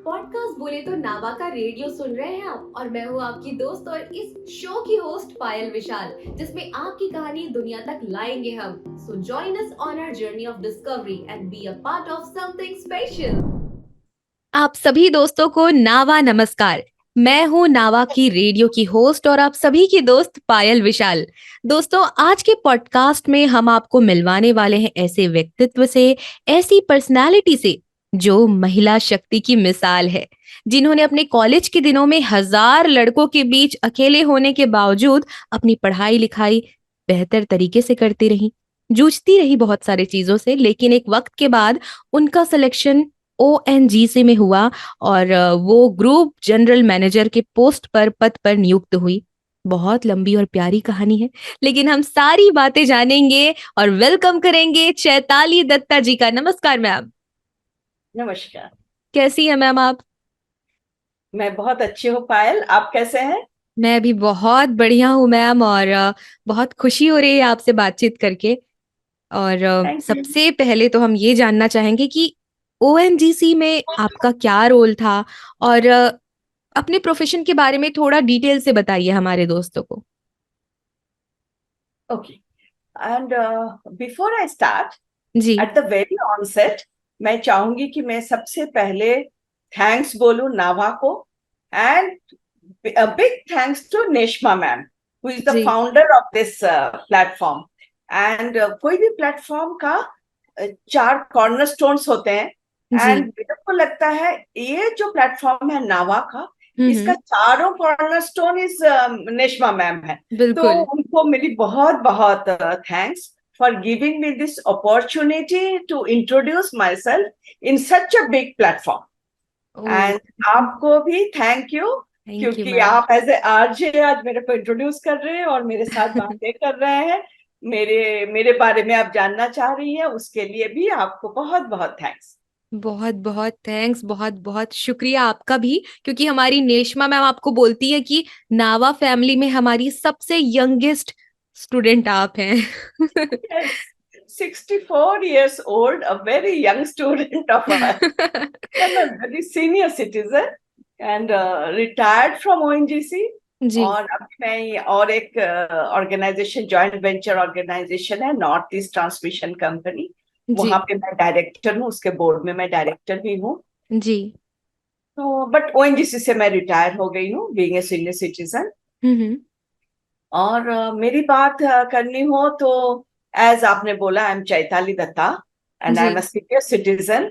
Podcast बोले तो नावा का रेडियो सुन रहे हैं आप। और मैं हूँ आपकी दोस्त और इस शो की होस्ट पायल विशाल, जिसमें आपकी कहानी दुनिया तक लाएंगे हम। So join us on our journey of discovery and be a part of something special. आप सभी दोस्तों को नावा नमस्कार। मैं हूँ नावा की रेडियो की होस्ट और आप सभी की दोस्त पायल विशाल। दोस्तों, आज के पॉडकास्ट में हम आपको मिलवाने वाले हैं ऐसे व्यक्तित्व से, ऐसी पर्सनालिटी से जो महिला शक्ति की मिसाल है, जिन्होंने अपने कॉलेज के दिनों में हजार लड़कों के बीच अकेले होने के बावजूद अपनी पढ़ाई लिखाई बेहतर तरीके से करती रही, जूझती रही बहुत सारी चीजों से, लेकिन एक वक्त के बाद उनका सिलेक्शन ओएनजीसी में हुआ और वो ग्रुप जनरल मैनेजर के पोस्ट पर पद पर नियुक्त हुई। बहुत लंबी और प्यारी कहानी है, लेकिन हम सारी बातें जानेंगे और वेलकम करेंगे चैताली दत्ता जी का। नमस्कार मैम। नमस्कार। कैसी है मैम आप? मैं बहुत अच्छी हूँ पायल, आप कैसे हैं? मैं भी बहुत बढ़िया हूँ मैम, और बहुत खुशी हो रही है आपसे बातचीत करके। और थैंक यू। सबसे पहले तो हम ये जानना चाहेंगे कि ओएनजीसी में आपका क्या रोल था, और अपने प्रोफेशन के बारे में थोड़ा डिटेल से बताइए हमारे दोस्तों को। Okay, and before I start, जी। एट द वेरी ऑनसेट, मैं चाहूंगी कि मैं सबसे पहले थैंक्स बोलूं नाभा को, and big thanks to Neshma ma'am, who is the जी। Founder of this platform. And कोई भी प्लेटफॉर्म का चार कॉर्नरस्टोन्स होते हैं, जी। एंड मेरे को लगता है ये जो प्लेटफॉर्म है नावा का, इसका हम्म। चारों कॉर्नरस्टोन इस नेश्मा मैम है। तो बिल्कुल। उनको मेरी बहुत बहुत thanks for giving me this opportunity to introduce myself in such a big platform. ओ। एंड आपको भी थैंक यू, थैंक यू क्योंकि मैम। आप एज ए आरजे आज मेरे को इंट्रोड्यूस कर रहे हैं और मेरे साथ बातें कर रहे हैं, मेरे मेरे बारे में आप जानना चाह रही हैं, उसके लिए भी आपको बहुत बहुत थैंक्स। बहुत बहुत थैंक्स, बहुत बहुत शुक्रिया आपका भी, क्योंकि हमारी नेश्मा मैम आपको बोलती है कि नावा फैमिली में हमारी सबसे यंगेस्ट स्टूडेंट आप हैं। 64 years old, a very young student of us. I'm a very senior citizen and retired from ONGC. जी। और अभी मैं और एक ऑर्गेनाइजेशन, जॉइंट वेंचर ऑर्गेनाइजेशन है, नॉर्थ ईस्ट ट्रांसमिशन कंपनी, जी। वहां पे मैं डायरेक्टर हूँ, उसके बोर्ड में मैं डायरेक्टर भी हूँ। जी। तो बट ओएनजीसी से मैं रिटायर हो गई हूँ, being a senior citizen. Hmm. और मेरी बात करनी हो तो, एज आपने बोला, I am Chaitali Dutta and I जी। Am a senior citizen.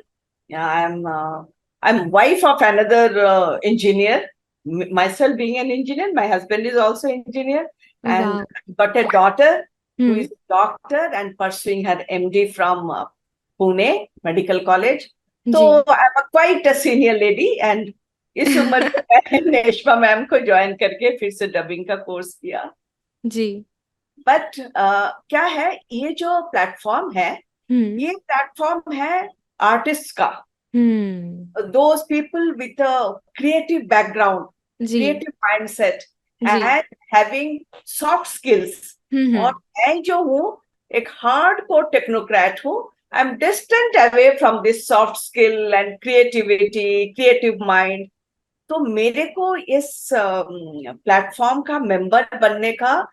I am wife of another engineer, myself being an engineer, my husband is also engineer, and वाह। got a daughter who hmm. is a doctor and pursuing her MD from Pune Medical College. तो जी। I'm quite a senior lady, and इस उम्र में मैंने Neshma ma'am को join करके फिर से डबिंग का कोर्स किया। जी। बट क्या है, ये जो प्लेटफॉर्म है, हम्म। ये प्लेटफॉर्म है आर्टिस्ट का, हम्म। those people with a creative background, ji. creative mindset ji. and having soft skills. और हम्म। मैं जो हूँ एक हार्ड कोर टेक्नोक्रेट हूँ। I am distant away from this soft skill and creativity, creative mind. तो मेरे को इस प्लेटफॉर्म का मेंबर बनने का,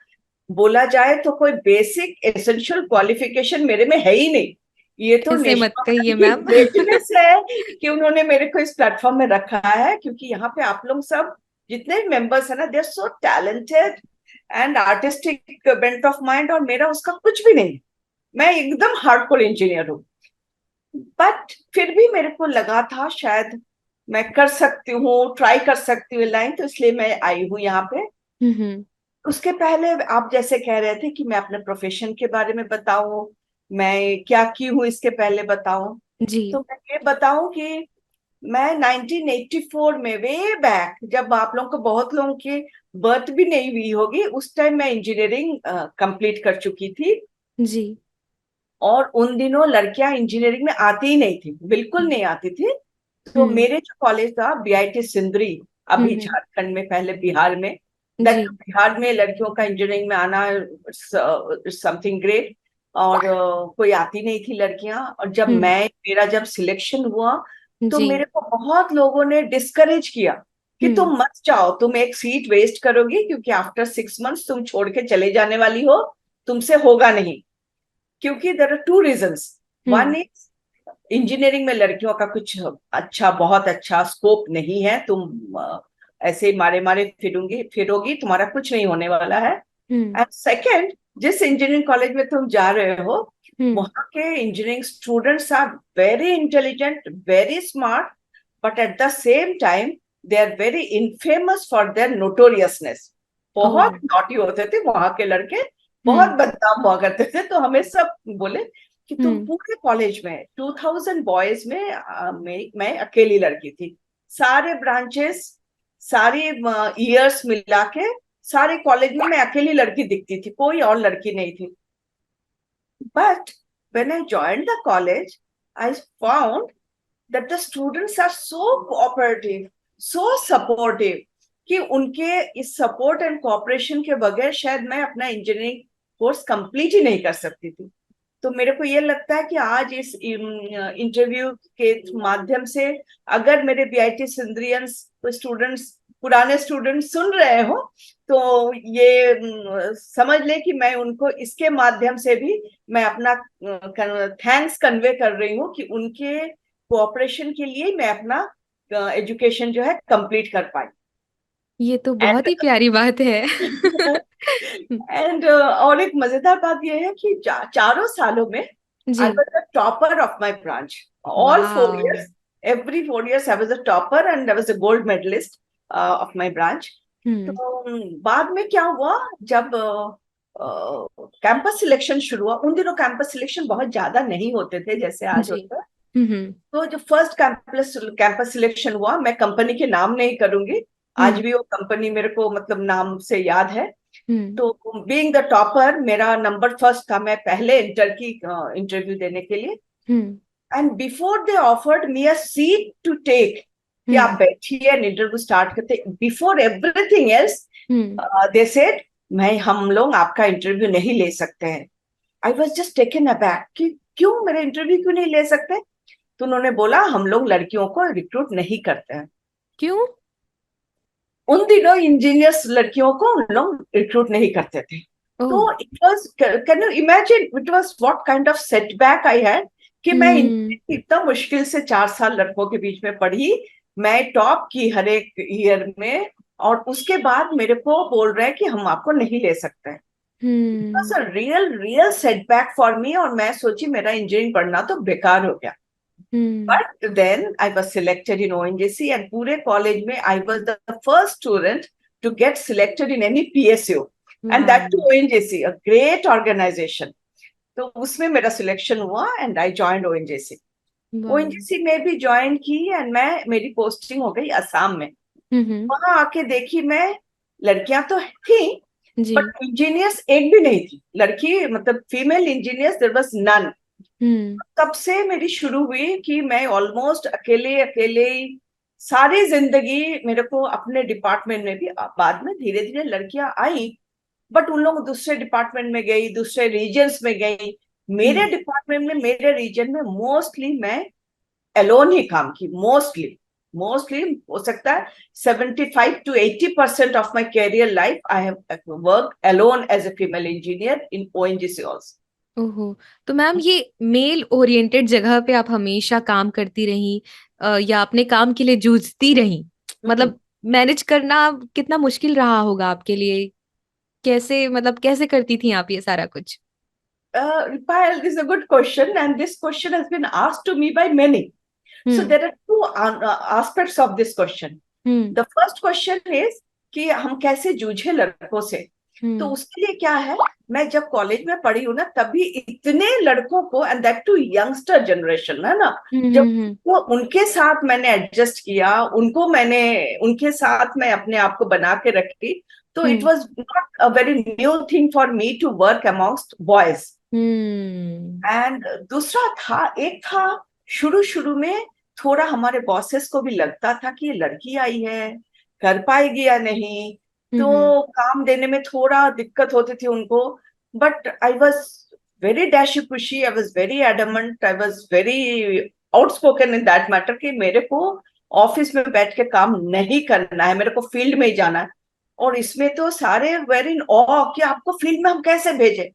बोला जाए तो कोई बेसिक एसेंशियल क्वालिफिकेशन मेरे में है ही नहीं। ये तो ऐसे मत नेशनल कहिए की मैम। ग्रेटनेस है कि उन्होंने मेरे को इस प्लेटफॉर्म में रखा है, क्योंकि यहाँ पे आप लोग सब जितने मेंबर्स है ना, they are so talented and artistic bent of mind, और मेरा उसका कुछ भी नहीं। मैं एकदम हार्डकोर इंजीनियर हूँ। बट फिर भी मेरे को लगा था शायद मैं कर सकती हूँ, ट्राई कर सकती हूँ लाइन, तो इसलिए मैं आई हूँ यहाँ पे। हम्म। उसके पहले आप जैसे कह रहे थे कि मैं अपने प्रोफेशन के बारे में बताऊं, मैं क्या की हूँ इसके पहले बताऊं, जी। तो मैं ये बताऊं कि मैं 1984 में, वे बैक, जब आप लोगों को बहुत लोगों की बर्थ भी नहीं हुई होगी, उस टाइम मैं इंजीनियरिंग कंप्लीट कर चुकी थी। जी। और उन दिनों लड़कियां इंजीनियरिंग में आती ही नहीं थी, बिल्कुल नहीं आती थी। तो हम्म। मेरे जो कॉलेज था बीआईटी सिंदरी, अभी हम्म। झारखंड में, पहले बिहार में, जी। दैट बिहार में लड़कियों का इंजीनियरिंग में आना समथिंग ग्रेट। और कोई आती नहीं थी लड़कियां। और जब हम्म। मेरा जब सिलेक्शन हुआ, तो जी। मेरे को बहुत लोगों ने डिस्करेज किया कि तुम मत जाओ, तुम एक सीट वेस्ट करोगी, क्योंकि आफ्टर 6 मंथ्स तुम छोड़ के चले जाने वाली हो, तुमसे होगा नहीं। क्योंकि there are two reasons. Hmm. One is, engineering में लड़कियों का कुछ अच्छा, बहुत अच्छा स्कोप नहीं है। तुम ऐसे ही मारे मारे फिरोगी, तुम्हारा कुछ नहीं होने वाला है। हम्म। एंड सेकेंड, जिस इंजीनियरिंग कॉलेज में तुम जा रहे हो, हम्म। वहां के engineering students are very intelligent, very smart, but at the same time they are very infamous for their notoriousness. Oh. बहुत नॉटी होते थे वहां के लड़के, बहुत हम्म। बदनाम हुआ करते थे। तो हमें सब बोले कि तुम हम्म। पूरे कॉलेज में 2000 बॉयज में मैं अकेली लड़की थी। सारे ब्रांचेस, सारी ईयर्स मिला के सारे कॉलेज में मैं अकेली लड़की दिखती थी, कोई और लड़की नहीं थी। But when I joined the college, I found that the students are so cooperative, so supportive, कि उनके इस सपोर्ट एंड कोऑपरेशन के बगैर शायद मैं अपना इंजीनियरिंग कोर्स कंप्लीट ही नहीं कर सकती थी। तो मेरे को ये लगता है कि आज इस इंटरव्यू के माध्यम से अगर मेरे बीआईटी सिंद्रियंस स्टूडेंट्स, पुराने स्टूडेंट्स सुन रहे हो, तो ये समझ ले कि मैं उनको इसके माध्यम से भी मैं अपना थैंक्स कन्वे कर रही हूँ कि उनके कोऑपरेशन के लिए मैं अपना एजुकेशन जो है कंप्लीट कर पाई। ये तो बहुत एंड ही प्यारी बात है। एंड और एक मजेदार बात यह है कि चारों सालों में जी। I was the topper of my branch. All four वाह। Years, every 4 years I was a topper and I was a gold medalist of my branch. हम्म। तो बाद में क्या हुआ, जब कैंपस सिलेक्शन शुरू हुआ, उन दिनों कैंपस सिलेक्शन बहुत ज्यादा नहीं होते थे जैसे आज जी। होता है। हम्म। तो जब फर्स्ट कैंपस कैंपस सिलेक्शन हुआ, मैं कंपनी के नाम नहीं करूंगी, आज हम्म। भी वो कंपनी मेरे को मतलब नाम से याद है। हम्म। तो बीइंग द टॉपर, मेरा नंबर फर्स्ट था, मैं पहले इंटर की इंटरव्यू देने के लिए। Hmm. And before they offered me a seat to take, कि आप हम्म। बैठिए एंड इंटरव्यू स्टार्ट करते, before everything else hmm. They said मैं हम लोग आपका इंटरव्यू नहीं ले सकते हैं। I was just taken aback कि क्यों मेरा इंटरव्यू क्यों नहीं ले सकते। तो उन्होंने बोला हम लोग लड़कियों को रिक्रूट नहीं करते हैं। क्यों? उन दिनों इंजीनियर्स लड़कियों को उन लोग रिक्रूट नहीं करते थे। ओह। तो it was, can you imagine it was what kind of setback I had, कि मैं हम्म। इतना मुश्किल से 4 साल लड़कों के बीच में पढ़ी, मैं टॉप की हर एक ईयर में, और उसके बाद मेरे को बोल रहे हैं कि हम आपको नहीं ले सकते हैं। It was hmm. A real real setback for me, और मैं सोची मेरा इंजीनियरिंग पढ़ना तो बेकार हो गया। हम्म। But then I was selected in ONGC, and पूरे कॉलेज में I was the first student to get selected in any PSU, and that वाह। to ONGC, a great organization. तो उसमें मेरा सिलेक्शन हुआ एंड आई जॉइंड ओएनजीसी। वाह। ONGC में भी ज्वाइन की एंड मैं, मेरी पोस्टिंग हो गई असम में। हम्म। वहां आके देखी मैं, लड़कियां तो थी जी। बट इंजीनियर्स एक भी नहीं थी लड़की, मतलब female engineers there was none. Hmm. तब से मेरी शुरू हुई कि मैं ऑलमोस्ट अकेले अकेले ही सारी जिंदगी, मेरे को अपने डिपार्टमेंट में भी बाद में धीरे धीरे लड़कियां आई, बट उन लोग दूसरे डिपार्टमेंट में गई, दूसरे रीजन्स में गई। मेरे हम्म। डिपार्टमेंट में, मेरे रीजन में मोस्टली मैं अलोन ही काम की। मोस्टली मोस्टली हो सकता है 75 to 80% of my career life I have work alone as a female engineer in ONGC also. ओहो। तो मैम ये मेल ओरिएंटेड जगह पे आप हमेशा काम करती रही, या अपने काम के लिए जूझती रही? मतलब मैनेज करना कितना मुश्किल रहा होगा आपके लिए? कैसे, मतलब कैसे करती थी आप ये सारा कुछ? Payal, this is a good question, and this question has been asked to me by many. So hmm. there are two aspects of this question. Hmm. The first question is कि हम कैसे जूझे लड़कों से। तो हम्म। उसके लिए क्या है, मैं जब कॉलेज में पढ़ी हूँ ना, तभी इतने लड़कों को, and that too youngster generation है ना, जब हम्म। वो उनके साथ मैंने एडजस्ट किया, उनको मैंने, उनके साथ मैं अपने आप को बना के रखी। तो it hmm. Was not a very new thing for me to work amongst boys. Hmm. And दूसरा था, एक था शुरू शुरू में थोड़ा हमारे बॉसेस को भी लगता था कि ये लड़की आई है, कर पाएगी या नहीं, हम्म। तो काम देने में थोड़ा दिक्कत होती थी उनको। But I was very dashy pushy, I was very adamant, I was very outspoken in that matter कि मेरे को ऑफिस में बैठ के काम नहीं करना है, मेरे को फील्ड में ही जाना है। और इसमें तो सारे वेर इन ऑ कि आपको फील्ड में हम कैसे भेजें।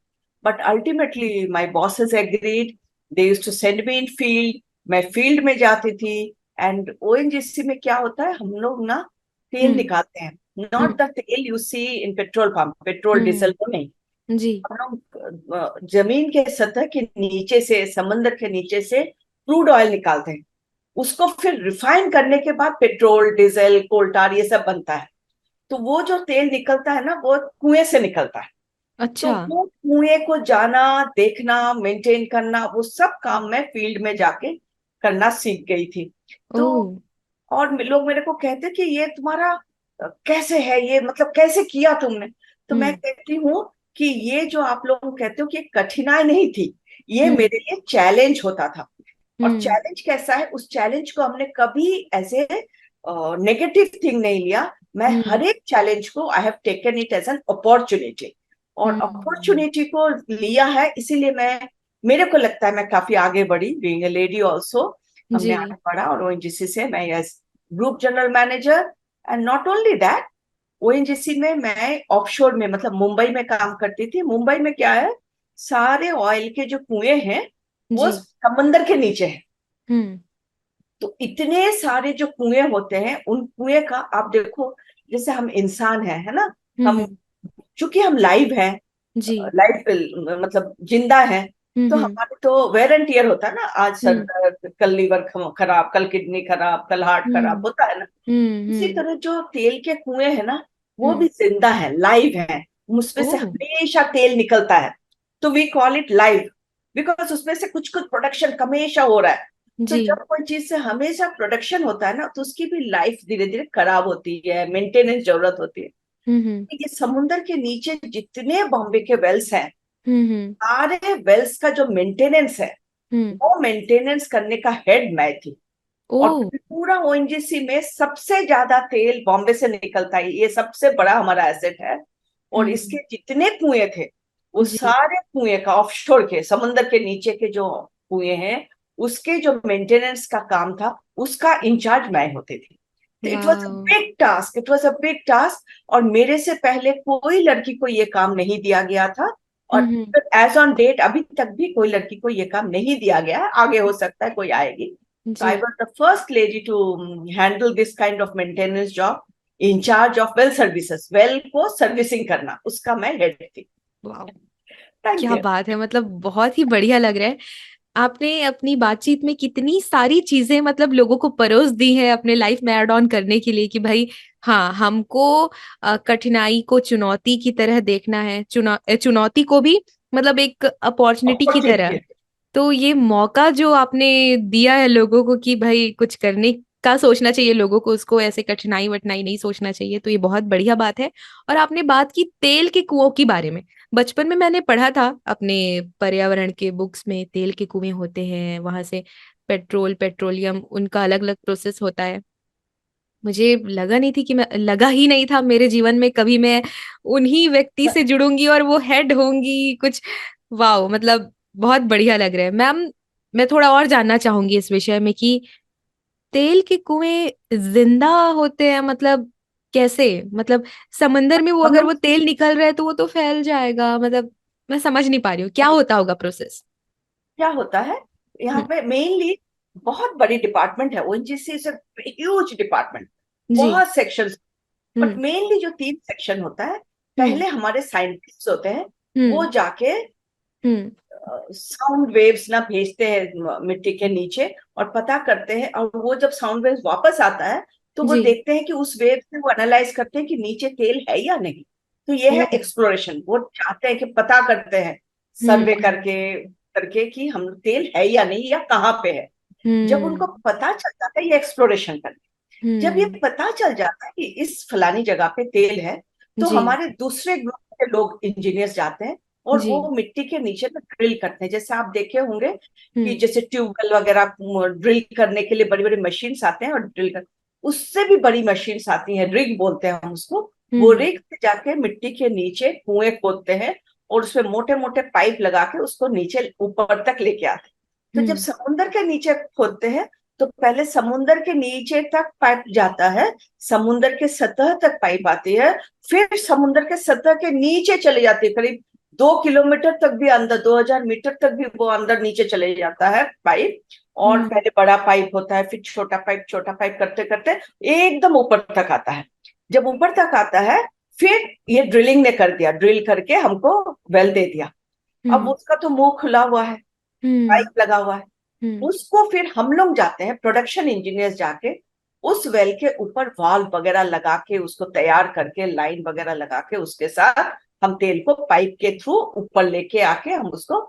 But ultimately my bosses agreed, they used to send me in field. मैं फील्ड में जाती थी। एंड ओएनजीसी में क्या होता है, हम लोग ना तेल हम्म। निकालते हैं, not hmm. The tel you see in petrol pump, petrol diesel को नहीं। जी। हम लोग जमीन के सतह के नीचे से, समंदर के नीचे से क्रूड ऑयल निकालते हैं। उसको फिर रिफाइन करने के बाद पेट्रोल, डीजल, कोल्टार ये सब बनता है। तो वो जो तेल निकलता है ना, वो कुएं से निकलता है। तो अच्छा। वो कुएं को जाना, देखना, मेंटेन करना, वो सब काम मैं फील्ड में जाके करना सीख गई थी। ओ। तो और लोग मेरे को कहते कि ये तुम्हारा कैसे है, ये मतलब कैसे किया तुमने। तो मैं हम्म। कहती हूँ कि ये जो आप लोग कहते हो कि कठिनाई नहीं थी, ये हम्म। मेरे लिए चैलेंज होता था। और हम्म। चैलेंज कैसा है, उस चैलेंज को हमने कभी एज ए नेगेटिव थिंग नहीं लिया। मैं हम्म। हर एक चैलेंज को I have taken it as an opportunity, और हम्म। अपॉर्चुनिटी को लिया है। इसीलिए मैं, मेरे को लगता है मैं काफी आगे बढ़ी, बीइंग ए लेडी ऑल्सो। हमने जी। आगे बढ़ा, और ओएनजीसी से मैं age group general manager, and not only that, ONGC में मैं ऑफशोर में, मतलब मुंबई में काम करती थी। मुंबई में क्या है, सारे ऑयल के जो कुएं हैं वो जी। समंदर के नीचे है। हम्म। तो इतने सारे जो कुएं होते हैं, उन कुएं का आप देखो, जैसे हम इंसान हैं, है ना, हम हम्म। चूंकि हम लाइव हैं, जी। लाइफ मतलब जिंदा है, तो हम्म। हमारे तो वेर एंड टियर होता है ना, आज सर हम्म। दर्द, कल लीवर खराब, कल किडनी खराब, कल हार्ट खराब हम्म। होता है ना। हम्म। इसी हम्म। तरह जो तेल के कुएं हैं ना, वो हम्म। भी जिंदा है, लाइव है। उसमें ओ। से हमेशा तेल निकलता है। तो we call it live, because उसमें से कुछ कुछ प्रोडक्शन हमेशा हो रहा है। तो जी। जब कोई चीज से हमेशा प्रोडक्शन होता है ना, तो उसकी भी लाइफ धीरे धीरे खराब होती है, मेंटेनेंस जरूरत होती है। हम्म। ये समुद्र के नीचे जितने बॉम्बे के वेल्स हैं, हम्म। सारे वेल्स का जो मेंटेनेंस है, हम्म। वो मेंटेनेंस करने का हेड मैं थी। ओ। और पूरा ओएनजीसी में सबसे ज्यादा तेल बॉम्बे से निकलता है, ये सबसे बड़ा हमारा एसेट है। और इसके हम्म। जितने कुएं थे, वो जी। सारे कुएं का, ऑफशोर के, समंदर के नीचे के जो कुएं हैं, उसके जो मेंटेनेंस का काम था, उसका इंचार्ज मैं होती थी। तो इट वॉज अ वाह। Big task, it was a big task. और मेरे से पहले कोई लड़की को ये काम नहीं दिया गया था। और हम्म। एज ऑन डेट अभी तक भी कोई लड़की को ये काम नहीं दिया गया है, आगे हो सकता है कोई आएगी। So जी। I was the first lady to handle this kind of maintenance job, in charge of well services, well को सर्विसिंग करना, उसका मैं हेड थी। वाह। थैंक क्या यू। बात है, मतलब बहुत ही बढ़िया लग रहा है। आपने अपनी बातचीत में कितनी सारी चीजें मतलब लोगों को परोस दी है अपने लाइफ में ऐड ऑन करने के लिए कि भाई हाँ, हमको कठिनाई को चुनौती की तरह देखना है, चुनौती को भी मतलब एक अपॉर्चुनिटी की तरह। अपॉर्चुनिटी। तो ये मौका जो आपने दिया है लोगों को कि भाई कुछ करने का सोचना चाहिए लोगों को, उसको ऐसे कठिनाई वठिनाई नहीं सोचना चाहिए, तो ये बहुत बढ़िया बात है। और आपने बात की तेल के कुओं के बारे में। बचपन में मैंने पढ़ा था अपने पर्यावरण के बुक्स में, तेल के कुएं होते हैं, वहां से पेट्रोलियम, उनका अलग अलग प्रोसेस होता है। मुझे लगा ही नहीं था मेरे जीवन में कभी मैं उन्हीं व्यक्ति से जुड़ूंगी और वो हेड होंगी कुछ। वाह, मतलब बहुत बढ़िया लग रहा है मैम। मैं थोड़ा और जानना चाहूंगी इस विषय में कि तेल के कुएं जिंदा होते हैं, मतलब कैसे, मतलब समंदर में वो हम अगर लोग वो तेल निकल रहा है तो वो तो फैल जाएगा, मतलब मैं समझ नहीं पा रही हूँ क्या होता होगा प्रोसेस। क्या होता है, यहाँ पे मेनली बहुत बड़ी डिपार्टमेंट है, ओएनजीसी इज ह्यूज डिपार्टमेंट, जी। बहुत सेक्शंस। But hmm. मेनली जो 3 सेक्शन होता है, हम्म। पहले हमारे साइंटिस्ट होते हैं, वो हम्म। जाके हम्म। साउंड वेव्स ना भेजते हैं मिट्टी के नीचे, और पता करते हैं। और वो जब साउंड वेव्स वापस आता है, तो वो जी। देखते हैं कि उस वेव से वो एनालाइज करते हैं कि नीचे तेल है या नहीं। तो ये ओ। है एक्सप्लोरेशन, वो चाहते हैं कि पता करते हैं, सर्वे हम्म। करके करके कि हम तेल है या नहीं, या कहाँ पे है। जब हम्म। उनको पता चल जाता है, ये एक्सप्लोरेशन करते हैं, जब ये हम्म। पता चल जाता है कि इस फलानी जगह पे तेल है, तो जी। हमारे दूसरे ग्रुप के लोग, इंजीनियर्स जाते हैं, और जी। वो मिट्टी के नीचे में ड्रिल करते हैं। जैसे आप देखे होंगे कि हम्म। जैसे ट्यूबवेल वगैरह ड्रिल करने के लिए बड़ी बड़ी मशीन्स आते हैं, और ड्रिल कर, उससे भी बड़ी मशीन्स आती हैं, रिग बोलते हैं हम उसको। वो हम्म। रिग से जाके मिट्टी के नीचे कुएं खोदते हैं, और उसमें मोटे मोटे पाइप लगा के उसको नीचे ऊपर तक लेके आते हैं। तो जब समुद्र के नीचे खोदते हैं तो पहले समुद्र के नीचे तक पाइप जाता है, समुद्र के सतह तक पाइप आती है, फिर समुद्र के सतह के नीचे चली जाती है, करीब 2 किलोमीटर तक भी अंदर, 2000 मीटर तक भी वो अंदर नीचे चले जाता है पाइप। और पहले बड़ा पाइप होता है, फिर छोटा पाइप करते करते एकदम ऊपर तक आता है। जब ऊपर तक आता है फिर ये ड्रिलिंग ने कर दिया, ड्रिल करके हमको वेल दे दिया। अब उसका तो मुंह खुला हुआ है, पाइप लगा हुआ है, उसको फिर हम लोग जाते हैं प्रोडक्शन इंजीनियर्स जाके उस वेल के ऊपर वाल्व वगैरह लगा के उसको तैयार करके लाइन वगैरह लगा के उसके साथ हम तेल को पाइप के थ्रू ऊपर लेके आके हम उसको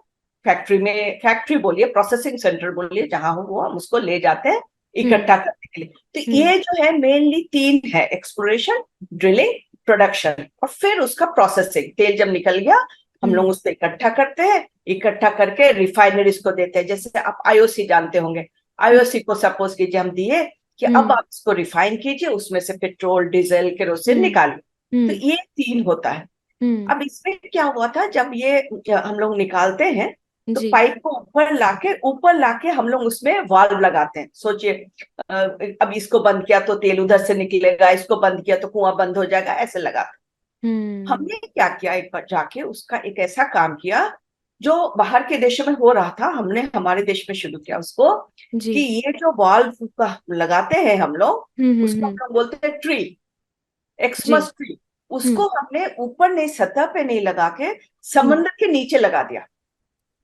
फैक्ट्री बोलिए, प्रोसेसिंग सेंटर बोलिए, जहां हो वो हम उसको ले जाते हैं इकट्ठा करने के लिए। तो ये जो है मेनली 3 है, एक्सप्लोरेशन, ड्रिलिंग, प्रोडक्शन, और फिर उसका प्रोसेसिंग। तेल जब निकल गया हम लोग उसको इकट्ठा करते हैं, इकट्ठा करके रिफाइनरीज को देते हैं। जैसे आप आईओसी जानते होंगे, आईओसी को सपोज कीजिए हम दिए कि अब आप इसको रिफाइन कीजिए, उसमें से पेट्रोल, डीजल, केरोसिन निकालिए। तो ये 3 होता है। अब इसमें क्या हुआ था, जब ये हम लोग निकालते हैं तो पाइप को ऊपर लाके हम लोग उसमें वाल्व लगाते हैं। सोचिए अब इसको बंद किया तो तेल उधर से निकलेगा, इसको बंद किया तो कुआं बंद हो जाएगा, ऐसे लगाते। हमने क्या किया, एक बार जाके उसका एक ऐसा काम किया जो बाहर के देशों में हो रहा था, हमने हमारे देश में शुरू किया उसको, कि ये जो वाल्व का लगाते हैं हम लोग, उसको हम लोग बोलते हैं ट्री, एक्समस ट्री। उसको हमने ऊपर नहीं, सतह पे नहीं लगा के समुद्र के नीचे लगा दिया,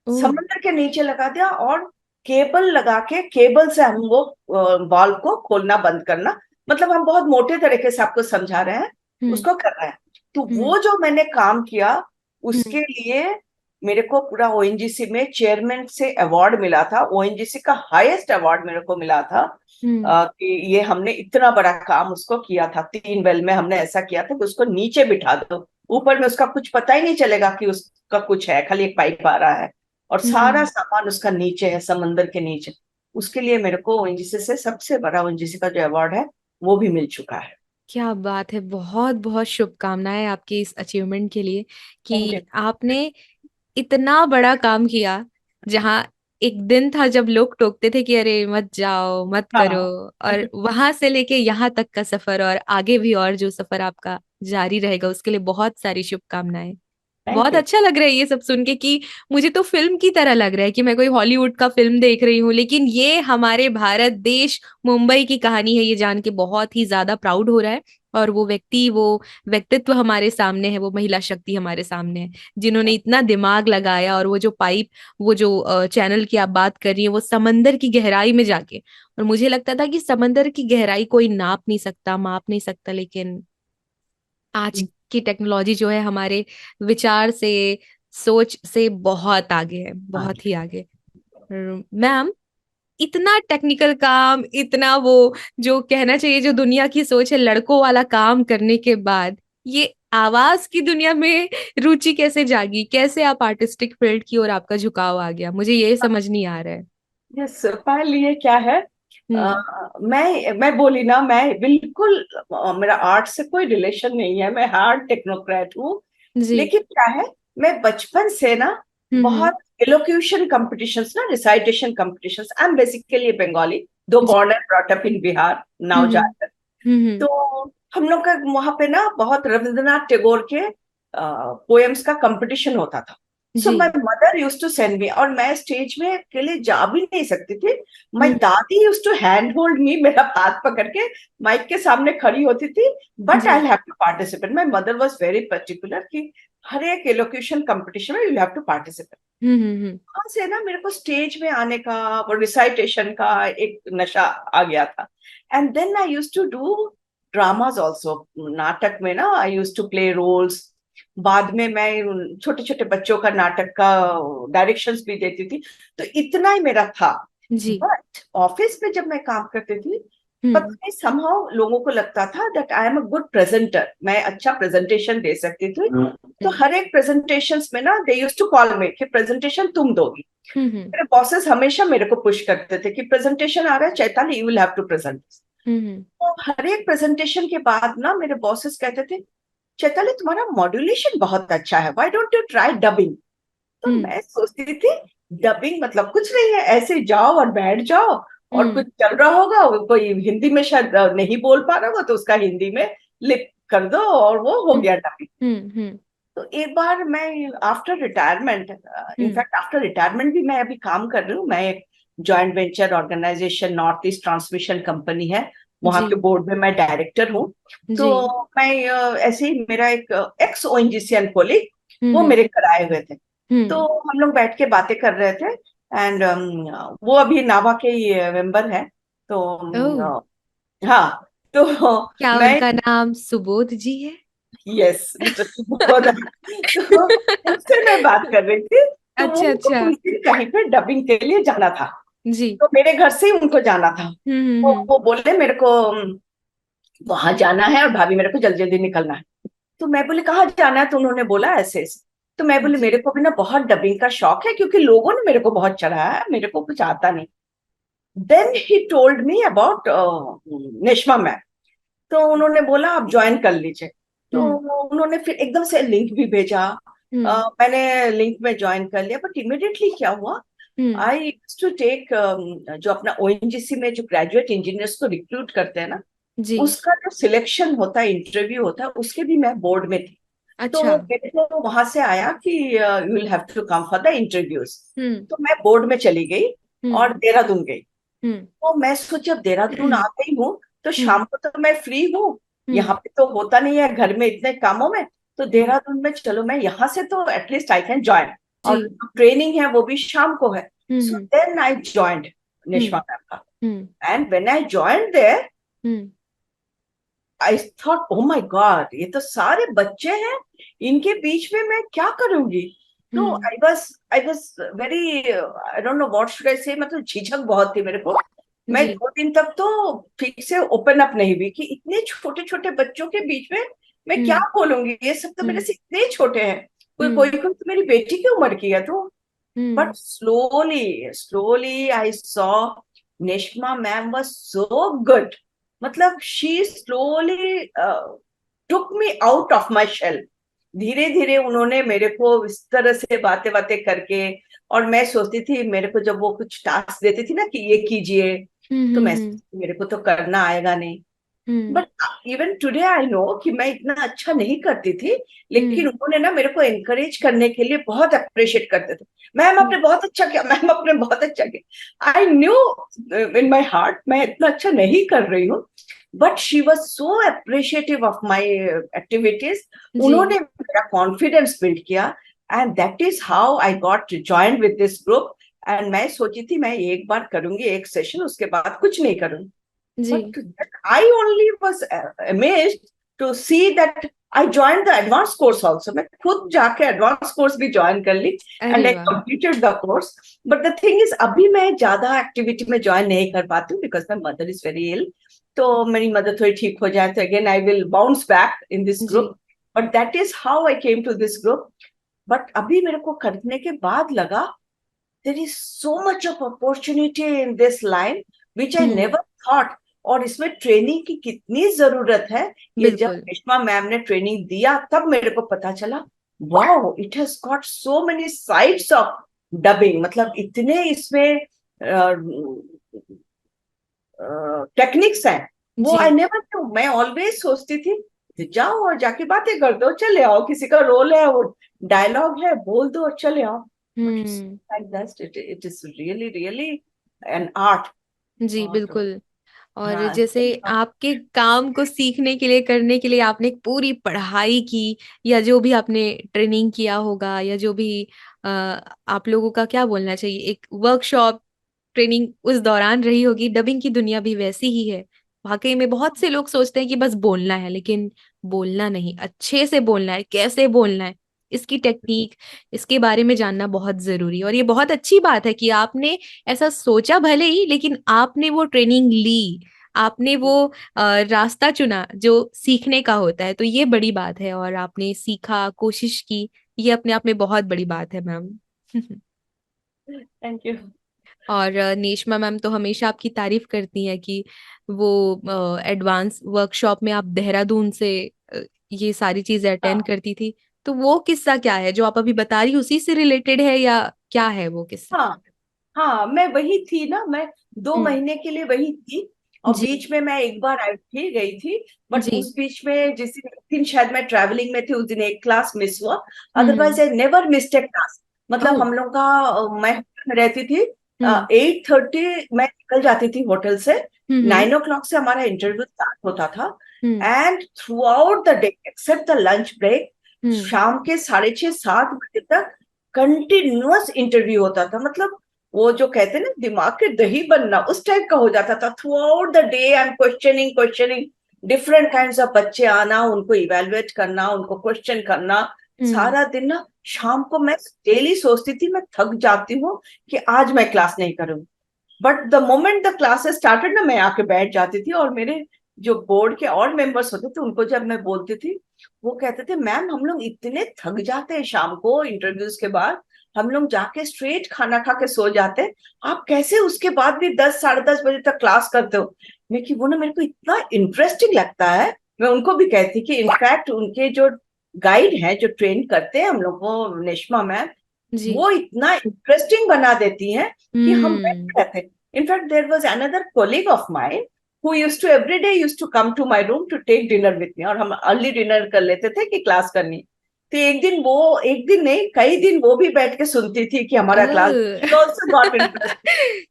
समुद्र के नीचे लगा दिया, और केबल लगा के, केबल से हम वो वाल्व को खोलना बंद करना, मतलब हम बहुत मोटे तरीके से आपको समझा रहे हैं, उसको कर रहे हैं। तो वो जो मैंने काम किया उसके लिए मेरे को पूरा ओएनजीसी में चेयरमैन से अवार्ड मिला था। ओएनजीसी का हाईएस्ट अवार्ड मेरे को मिला था कि ये हमने इतना बड़ा काम उसको किया था। 3 वेल में हमने ऐसा किया था कि उसको नीचे बिठा दो, ऊपर में उसका कुछ पता ही नहीं चलेगा कि उसका कुछ है, खाली एक पाइप आ रहा है और सारा सामान उसका नीचे है, समंदर के नीचे। उसके लिए मेरे को ओएनजीसी से सबसे बड़ा ओएनजीसी का जो अवार्ड है वो भी मिल चुका है। क्या बात है, बहुत बहुत शुभकामनाएं आपकी इस अचीवमेंट के लिए कि आपने इतना बड़ा काम किया। जहां एक दिन था जब लोग टोकते थे कि अरे मत जाओ, मत करो, और वहां से लेके यहाँ तक का सफर और आगे भी और जो सफर आपका जारी रहेगा उसके लिए बहुत सारी शुभकामनाएं। बहुत अच्छा लग रहा है ये सब सुन के कि मुझे तो फिल्म की तरह लग रहा है कि मैं कोई हॉलीवुड का फिल्म देख रही हूँ, लेकिन ये हमारे भारत देश मुंबई की कहानी है। ये जान के बहुत ही ज्यादा प्राउड हो रहा है। और वो व्यक्ति, वो व्यक्तित्व हमारे सामने है, वो महिला शक्ति हमारे सामने है जिन्होंने इतना दिमाग लगाया। और वो जो पाइप, वो जो चैनल की आप बात कर रही है, वो समंदर की गहराई में जाके, और मुझे लगता था कि समंदर की गहराई कोई नाप नहीं सकता, माप नहीं सकता, लेकिन आज की टेक्नोलॉजी जो है हमारे विचार से, सोच से बहुत आगे है, बहुत ही आगे। मैम, इतना टेक्निकल काम, इतना वो जो कहना चाहिए जो दुनिया की सोच है लड़कों वाला काम करने के बाद ये आवाज की दुनिया में रुचि कैसे जागी? कैसे आप आर्टिस्टिक फील्ड की ओर आपका झुकाव आ गया? मुझे ये समझ नहीं आ रहा है। यस, पहले ये क्या है, मैं बोली ना, मैं बिल्कुल मेरा आर्ट से कोई रिलेशन नहीं है, मैं हार्ड टेक्नोक्रेट हूँ। लेकिन क्या है, मैं बचपन से ना बहुत एलोक्यूशन कॉम्पिटिशन्स ना, recitation competitions, I am basically Bengali, though born and brought up in Bihar, now Jharkhand. तो हम लोग का वहां पे ना बहुत रविंद्रनाथ टैगोर के पोएम्स का कंपटीशन होता था। So my mother used to send me, और मैं स्टेज में अकेले जा भी नहीं सकती थी। My dadi used to hand hold me, मेरा हाथ पकड़ के माइक के सामने खड़ी होती थी, but I have to participate. My mother was very particular कि हर एक एलोक्यूशन कंपटीशन में यू हैव टू पार्टिसिपेट। वहां से ना मेरे को स्टेज में आने का और रिसाइटेशन का एक नशा आ गया था। And then I used to do dramas also, नाटक में ना I used to play roles. बाद में मैं छोटे छोटे बच्चों का नाटक का डायरेक्शंस भी देती थी। तो इतना ही मेरा था। बट ऑफिस में जब मैं काम करती थी, पता नहीं समहाउ लोगों को लगता था that I am a good presenter, मैं अच्छा प्रेजेंटेशन दे सकती थी। तो हर एक प्रेजेंटेशंस में ना they used to call me कि प्रेजेंटेशन तुम दोगी। मेरे बॉसेस हमेशा मेरे को पुश करते थे कि प्रेजेंटेशन आ रहा है Chaitali, you will have to present. तो हर एक प्रेजेंटेशन के बाद ना मेरे बॉसेस कहते थे, चैताली तुम्हारा मॉड्यूलेशन बहुत अच्छा है, why don't you try dubbing. तो मैं सोचती थी डबिंग मतलब कुछ नहीं है, ऐसे जाओ और बैठ जाओ और कुछ हम्म चल रहा होगा, कोई हिंदी में शायद नहीं बोल पा रहा होगा तो उसका हिंदी में लिप कर दो और वो हो हम्म गया डबिंग। हम्म तो एक बार मैं after retirement, hmm in fact after retirement भी मैं अभी काम कर रही हूँ। मैं एक joint venture organisation North East transmission company है, वहां जी के बोर्ड में मैं डायरेक्टर हूँ। तो जी मैं ऐसे ही मेरा एक एक्स ओएनजीसीएन कोलीग, वो हम्म मेरे घर आए हुए थे। तो हम्म हम लोग बैठ के बातें कर रहे थे एंड वो अभी नाभा के ही मेंबर है। तो ओह, हाँ, तो क्या मैं, उनका नाम सुबोध जी है? यस मिस्टर सुबोध, तो उनसे मैं बात कर रही थी। तो वो अच्छा उनको अच्छा। उस दिन कहीं पे डबिंग के लिए जाना था, जी। तो मेरे घर से ही उनको जाना था। तो हम्म। वो बोले मेरे को वहां जाना है और भाभी मेरे को जल्दी जल्दी निकलना है। तो मैं बोले कहाँ जाना है, तो उन्होंने बोला ऐसे ऐसे। तो मैं बोले जी। मेरे को भी ना बहुत डबिंग का शौक है, क्योंकि लोगों ने मेरे को बहुत चढ़ाया है, मेरे को कुछ आता नहीं। Then he told me about Neshma ma'am. तो उन्होंने बोला आप ज्वाइन कर लीजिए। तो हम्म उन्होंने फिर एकदम से लिंक भी भेजा। हम्म मैंने लिंक में ज्वाइन कर लिया, बट इमिडिएटली क्या हुआ, हम्म आई टू टेक जो अपना ओएनजीसी में जो ग्रेजुएट इंजीनियर्स को रिक्रूट करते हैं ना, जी। उसका जो सिलेक्शन होता है, इंटरव्यू होता है, उसके भी मैं बोर्ड में थी। तो अच्छा। मेरे को वहां से आया कि you will have to come for the interviews. Hmm तो मैं बोर्ड में चली गई हम्म और देहरादून गई। हम्म तो मैं सोचा अब देहरादून आ गई हूँ तो हम्म शाम को तो मैं फ्री हूँ, हम्म यहाँ पे तो होता नहीं है घर में इतने कामों में। तो हम्म देहरादून में चलो मैं यहाँ से तो एटलीस्ट आई कैन ज्वाइन, जी। और ट्रेनिंग है वो भी शाम को है। So hmm then I joined hmm Nishma ma'am का। Hmm and when I joined there, hmm I thought oh my God, ये तो सारे बच्चे हैं, इनके बीच में मैं क्या करूंगी। तो hmm I was very, I don't know what should I say, मतलब झिझक बहुत थी मेरे को। मैं जी। 2 दिन तक तो ठीक से ओपन अप नहीं हुई कि इतने छोटे छोटे बच्चों के बीच में मैं क्या हम्म बोलूंगी, ये सब तो मेरे हम्म से इतने छोटे हैं, कोई कोई हम्म कोई तो मेरी बेटी की उम्र की है। तो but hmm slowly slowly I saw Neshma ma'am was so good. मतलब she slowly took me out of my shell. धीरे धीरे उन्होंने मेरे को इस तरह से बातें बातें करके, और मैं सोचती थी मेरे को जब वो कुछ टास्क देती थी ना कि ये कीजिए, तो मैं हम्म सोचती थी, मेरे को तो करना आएगा नहीं। Hmm but even today I know कि मैं इतना अच्छा नहीं करती थी, लेकिन हम्म उन्होंने ना मेरे को एनकरेज करने के लिए बहुत अप्रिशिएट करते थे। मैम आपने बहुत अच्छा किया, मैम आपने बहुत अच्छा किया। I new in my heart मैं इतना अच्छा नहीं कर रही हूँ, but she was so appreciative of my activities. जी। उन्होंने मेरा कॉन्फिडेंस बिल्ड किया, and that is how I got join with this group. एंड मैं सोची थी मैं एक बार करूंगी एक सेशन, उसके बाद कुछ नहीं करूंगी। जी। But I only was amazed to see that I joined the advanced course also. मैं खुद जाके advanced course भी join कर ली and अरे I वाह। completed the course. But the thing is अभी मैं ज्यादा activity में join नहीं कर पाती हूँ because my mother is very ill. तो मेरी मदर थोड़ी ठीक हो जाए तो again I will bounce back in this ji. group. But that is how I came to this group. But अभी मेरे को करने के बाद लगा there is so much of opportunity in this line which I hmm never thought. और इसमें training की कितनी जरूरत है, ये जब बिल्कुल। रेशमा मैम ने ट्रेनिंग दिया तब मेरे को पता चला। Wow, it has got so many sides of dubbing, मतलब इतने इसमें टेक्निक्स हैं, वो आई जी। Never knew. मैं ऑलवेज सोचती थी जाओ और जाके बातें कर दो, चले आओ, किसी का रोल है, वो डायलॉग है, बोल दो और चले आओ। But it's hmm like that, it is really really an art. जी और बिल्कुल। और हाँ, जैसे आपके काम को सीखने के लिए करने के लिए आपने एक पूरी पढ़ाई की, या जो भी आपने ट्रेनिंग किया होगा, या जो भी आप लोगों का क्या बोलना चाहिए, एक वर्कशॉप ट्रेनिंग उस दौरान रही होगी। डबिंग की दुनिया भी वैसी ही है। वाकई में बहुत से लोग सोचते हैं कि बस बोलना है, लेकिन बोलना नहीं, अच्छे से बोलना है, कैसे बोलना है, इसकी टेक्निक, इसके बारे में जानना बहुत जरूरी है। और ये बहुत अच्छी बात है कि आपने ऐसा सोचा भले ही, लेकिन आपने वो ट्रेनिंग ली, आपने वो रास्ता चुना जो सीखने का होता है। तो ये बड़ी बात है, और आपने सीखा, कोशिश की, ये अपने आप में बहुत बड़ी बात है मैम। Thank you. और नेशमा मैम तो हमेशा आपकी तारीफ करती हैं कि वो एडवांस वर्कशॉप में आप देहरादून से ये सारी चीजें अटेंड हाँ, करती थी। तो वो किस्सा क्या है जो आप अभी बता रही, उसी से रिलेटेड है, या क्या है वो किस्सा? हाँ हाँ, मैं वही थी ना, मैं 2 महीने के लिए वही थी। और जी बीच में मैं एक बार आई थी, गई थी। बट जी। उस बीच में जिस दिन शायद मैं ट्रैवलिंग में थी, उस दिन एक क्लास मिस हुआ। Hmm. Otherwise I never missed a class. मतलब ओ। हम लोग का मैं होटल में रहती थी। हम्म 8:30 मैं निकल जाती थी होटल से। हम्म 9 o'clock से हमारा इंटरव्यू स्टार्ट होता था। Hmm and throughout the day except the lunch break, hmm शाम के 6:30-7 बजे तक कंटिन्यूअस इंटरव्यू होता था। मतलब वो जो कहते हैं ना, दिमाग के दही बनना, उस टाइप का हो जाता था। Through out the day I am questioning questioning different kind of बच्चे आना, उनको इवेलुएट करना, उनको क्वेश्चन करना। हम्म। सारा दिन ना, शाम को मैं डेली सोचती थी मैं थक जाती हूँ कि आज मैं क्लास नहीं करूंगी। But the moment the classes started ना, मैं आके बैठ जाती थी। और मेरे जो बोर्ड के और मेंबर्स होते थे, उनको जब मैं बोलती थी, वो कहते थे मैम हम लोग इतने थक जाते हैं शाम को इंटरव्यूज के बाद, हम लोग जाके स्ट्रेट खाना खा के सो जाते हैं, आप कैसे उसके बाद भी 10-10:30 बजे तक क्लास करते हो। लेकिन वो ना मेरे को इतना इंटरेस्टिंग लगता है। मैं उनको भी कहती कि इनफैक्ट उनके जो गाइड हैं, जो ट्रेन करते हैं हम लोग को, नेश्मा मैम, जी। वो इतना इंटरेस्टिंग बना देती हैं कि हम हम्म। बैठ रहते हैं। In fact there was another colleague of mine who used to every day used to come to my room to take dinner with me, और हम अर्ली डिनर कर लेते थे कि क्लास करनी। तो एक दिन नहीं, कई दिन वो भी बैठ के सुनती थी कि हमारा class. Oh. She also got interest.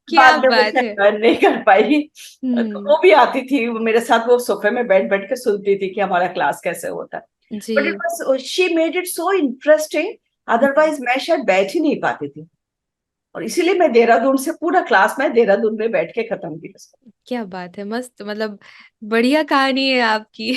क्या बाद में वो बात है। ज्वाइन नहीं कर पाई। तो हम्म। वो भी आती थी, वो मेरे साथ वो सोफे में बैठ बैठ के सुनती थी कि हमारा क्लास कैसे होता है। बट इट जी। Was, she made it so interesting. Hmm. Otherwise मैं शायद बैठ ही नहीं पाती थी। और इसीलिए मैं देहरादून से पूरा क्लास मैं देहरादून में बैठ के खत्म की उसको। क्या बात है, मस्त, मतलब बढ़िया कहानी है आपकी।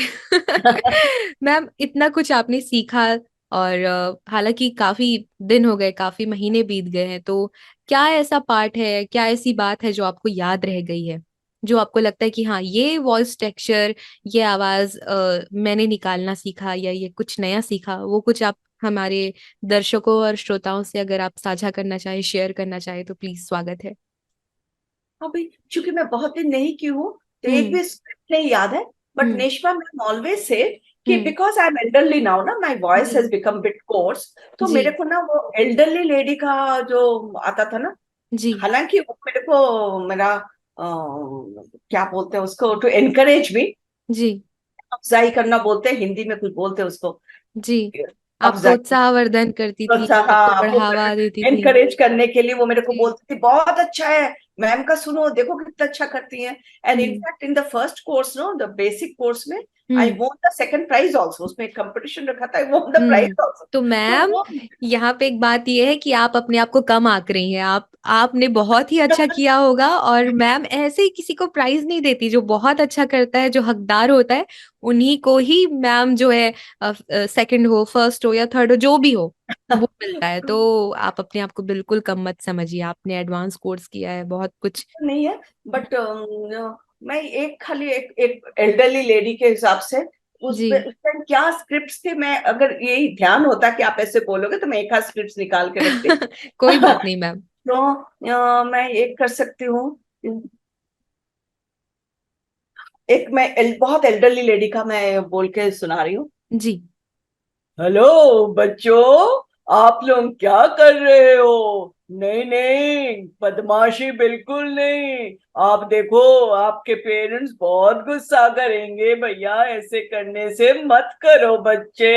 मैम, इतना कुछ आपने सीखा, और हालांकि काफी दिन हो गए, काफी महीने बीत गए हैं, तो क्या ऐसा पार्ट है, क्या ऐसी बात है जो आपको याद रह गई है, जो आपको लगता है कि हाँ, ये वॉइस टेक्सचर, ये आवाज मैंने निकालना सीखा, या ये कुछ नया सीखा, वो कुछ आप हमारे दर्शकों और श्रोताओं से अगर आप साझा करना चाहें, शेयर करना चाहें, तो प्लीज स्वागत है। हाँ भाई, चूंकि मैं बहुत दिन नहीं की हूँ, तो एक हम्म भी स्क्रिप्ट नहीं याद है। But hmm Neshma ma'am always say कि hmm. Because I am elderly now ना, माई वॉइस जी हैज बिकम बिट कोर्स। तो जी मेरे को ना वो एल्डरली लेडी का जो आता था ना, जी हालांकि वो मेरे को मेरा क्या बोलते हैं उसको, टू एनकरेज मी, जी अफजाई करना बोलते हैं हिंदी में, कुछ बोलते हैं उसको, जी। आपको अफजाई। उत्साहवर्धन करती थी, अच्छा, आपको हाँ, वो बढ़ावा देती थी। एनकरेज करने के लिए वो मेरे को जी। बोलती थी बहुत अच्छा है मैम का, सुनो देखो कितना अच्छा करती हैं। And hmm in fact in the first course, no, the basic course में I hmm won the second prize also. उसमें एक कंपटीशन रखा था, आई वोन द प्राइज आल्सो। तो तो मैम, वो यहाँ पे एक बात ये है कि आप अपने आप को कम आंक रही हैं। आपने बहुत ही अच्छा किया होगा, और मैम ऐसे ही किसी को प्राइज नहीं देती। जो बहुत अच्छा करता है, जो हकदार होता है, उन्हीं को ही मैम जो है, सेकंड हो, फर्स्ट हो, या थर्ड हो, जो भी हो, वो मिलता है। तो आप अपने आप को बिल्कुल कम मत समझिए, आपने एडवांस कोर्स किया है, बहुत कुछ। नहीं है। बट मैं एक खाली एक एल्डरली लेडी के हिसाब से, जी। उस टाइम क्या स्क्रिप्ट्स थे, मैं अगर यही ध्यान होता कि आप ऐसे बोलोगे तो मैं एक आध स्क्रिप्ट निकाल के रखती। कोई बात नहीं मैम। तो मैं एक कर सकती हूँ। एक मैं बहुत एल्डरली लेडी का मैं बोल के सुना रही हूँ। जी। हेलो बच्चों, आप लोग क्या कर रहे हो? नहीं नहीं, बदमाशी बिल्कुल नहीं। आप देखो, आपके पेरेंट्स बहुत गुस्सा करेंगे भैया, ऐसे करने से मत करो बच्चे।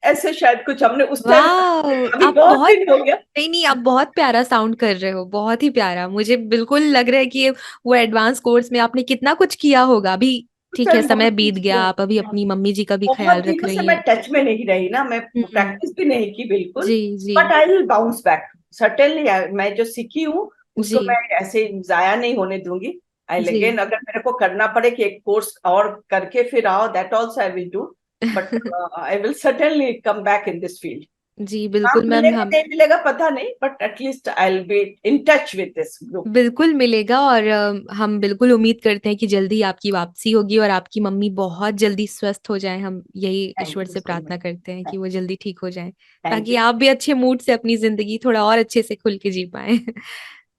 ऐसे शायद कुछ हमने उस टाइम, वाह, अभी आप बहुत बहुत, दिन हो गया। नहीं नहीं, आप बहुत प्यारा साउंड कर रहे हो, बहुत ही प्यारा। मुझे बिल्कुल लग रहा है कि वो एडवांस कोर्स में आपने कितना कुछ किया होगा। अभी उस ठीक है, टाइम समय बहुत बीत कुछ गया, किया। आप अभी हाँ, अपनी मम्मी जी का भी बहुत ख्याल रख दिनों से रही मैं हैं। टच में नहीं रही ना, मैं हम्म। प्रैक्टिस भी नहीं की बिल्कुल। जी जी but I will bounce back certainly. मैं जो सीखी हूँ उसको जी मैं ऐसे जाया नहीं होने दूंगी। आई जी। अगेन, अगर मेरे को करना पड़े कि एक कोर्स और करके फिर आओ, that also I will do. But I will certainly come back in this field. जी काम बिल्कुल मैम, मिलेगा हम नहीं मिलेगा पता नहीं, but at least I will be in touch with this group. बिल्कुल मिलेगा। और हम बिल्कुल उम्मीद करते हैं कि जल्दी आपकी वापसी होगी, और आपकी मम्मी बहुत जल्दी स्वस्थ हो जाए। हम यही ईश्वर थैंक यू से सो मच। प्रार्थना करते हैं कि वो जल्दी ठीक हो जाए, थैंक ताकि यू। आप भी अच्छे मूड से अपनी जिंदगी थोड़ा और अच्छे से खुल के जी पाए।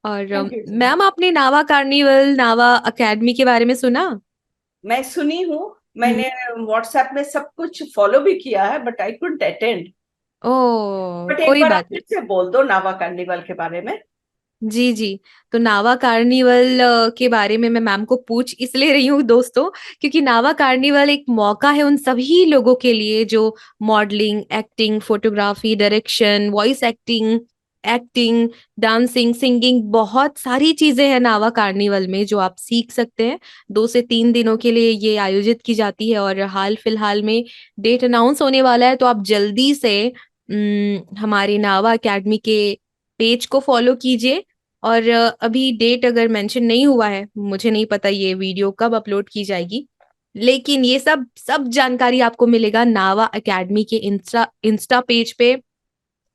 और thank you so much. Ma'am, आपने नावा कार्निवल, नावा अकेडमी के बारे में सुना? मैं सुनी हूँ, हम्म। मैंने व्हाट्सएप में सब कुछ फॉलो भी किया है, but I couldn't attend. Oh but एक कोई बार आप बात फिर नहीं। से बोल दो नावा कार्निवल के बारे में। जी जी। तो नावा कार्निवल के बारे में मैं मैम को पूछ इसलिए रही हूँ दोस्तों, क्योंकि नावा कार्निवल एक मौका है उन सभी लोगों के लिए जो modelling, acting, photography, direction, voice acting, acting, dancing, singing, बहुत सारी चीजें हैं नावा कार्निवल में जो आप सीख सकते हैं। 2 से 3 दिनों के लिए ये आयोजित की जाती है और हाल फिलहाल में डेट अनाउंस होने वाला है, तो आप जल्दी से हमारी नावा एकेडमी के पेज को फॉलो कीजिए। और अभी डेट अगर मेंशन नहीं हुआ है, मुझे नहीं पता ये वीडियो कब अपलोड की जाएगी, लेकिन ये सब सब जानकारी आपको मिलेगा नावा एकेडमी के इंस्टा पेज पे,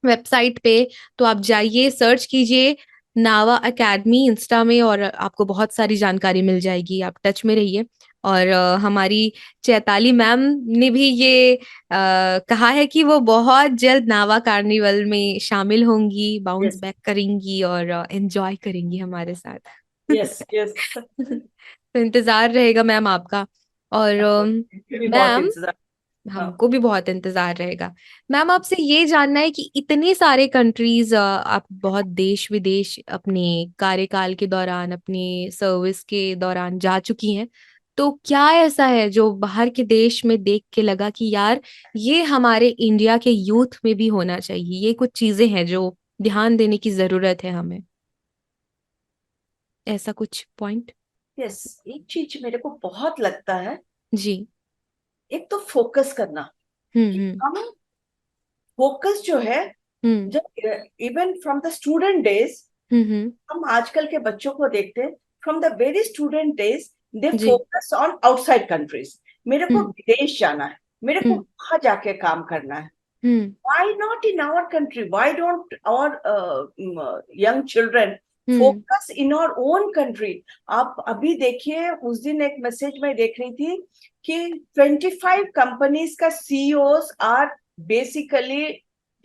वेबसाइट पे। तो आप जाइए, सर्च कीजिए नावा एकेडमी इंस्टा में और आपको बहुत सारी जानकारी मिल जाएगी। आप टच में रहिए। और हमारी चैताली मैम ने भी ये कहा है कि वो बहुत जल्द नावा कार्निवल में शामिल होंगी, बाउंस यस बैक करेंगी और एंजॉय करेंगी हमारे साथ। Yes yes. तो इंतजार रहेगा मैम आपका। और भी बहुत मैम इंतजार। हाँ। हमको भी बहुत इंतजार रहेगा। मैम आपसे ये जानना है कि इतने सारे कंट्रीज आप बहुत देश विदेश अपने कार्यकाल के दौरान, अपने सर्विस के दौरान जा चुकी हैं, तो क्या ऐसा है जो बाहर के देश में देख के लगा कि यार ये हमारे इंडिया के यूथ में भी होना चाहिए, ये कुछ चीजें हैं जो ध्यान देने की जरूरत है हमें, ऐसा कुछ पॉइंट? यस, एक चीज मेरे को बहुत लगता है, जी। एक तो फोकस करना, कि हम्म। हम फोकस जो है, हम्म। जब even from the student days, hmm. हम आजकल के बच्चों को देखते हैं, from the very student days they जी। Focus on outside countries. मेरे को हम्म। विदेश जाना है, मेरे को हम्म। वहां जाके काम करना है। हम्म। Why not in our country? Why don't our young children hmm. focus in our own country? आप अभी देखिए, उस दिन एक मैसेज में देख रही थी कि 25 कंपनीज का CEOs are basically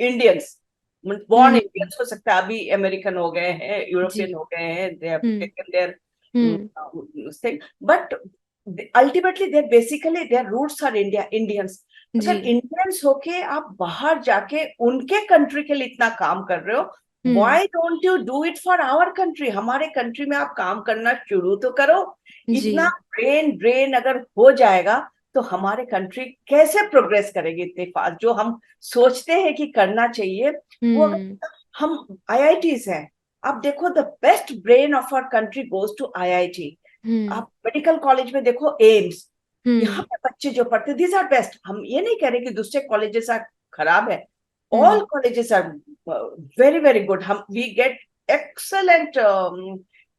Indians, born hmm. Indians. हो सकता है अभी अमेरिकन हो गए हैं, जी। यूरोपियन हो गए हैं, they have hmm. Taken their hmm. Thing, but ultimately their basically their roots are Indians. जी। अगर इंडियंस होके आप बाहर जाके उनके कंट्री के लिए इतना काम कर रहे हो, hmm. Why don't you do it for our country? हमारे कंट्री में आप काम करना शुरू तो करो। जी। इतना ब्रेन ड्रेन अगर हो जाएगा तो हमारे कंट्री कैसे प्रोग्रेस करेगी इतने फास्ट? जो हम सोचते हैं कि करना चाहिए, वो हम्म। अगर हम आईआईटीज हैं, आप देखो the best brain of our country goes to IIT. Hmm. आप मेडिकल कॉलेज में देखो, एम्स, यहाँ हम्म। पे बच्चे जो पढ़ते, दीज आर बेस्ट। हम ये नहीं कह रहे कि दूसरे कॉलेजेस आर खराब है, all hmm. Colleges are very very good. हम we get excellent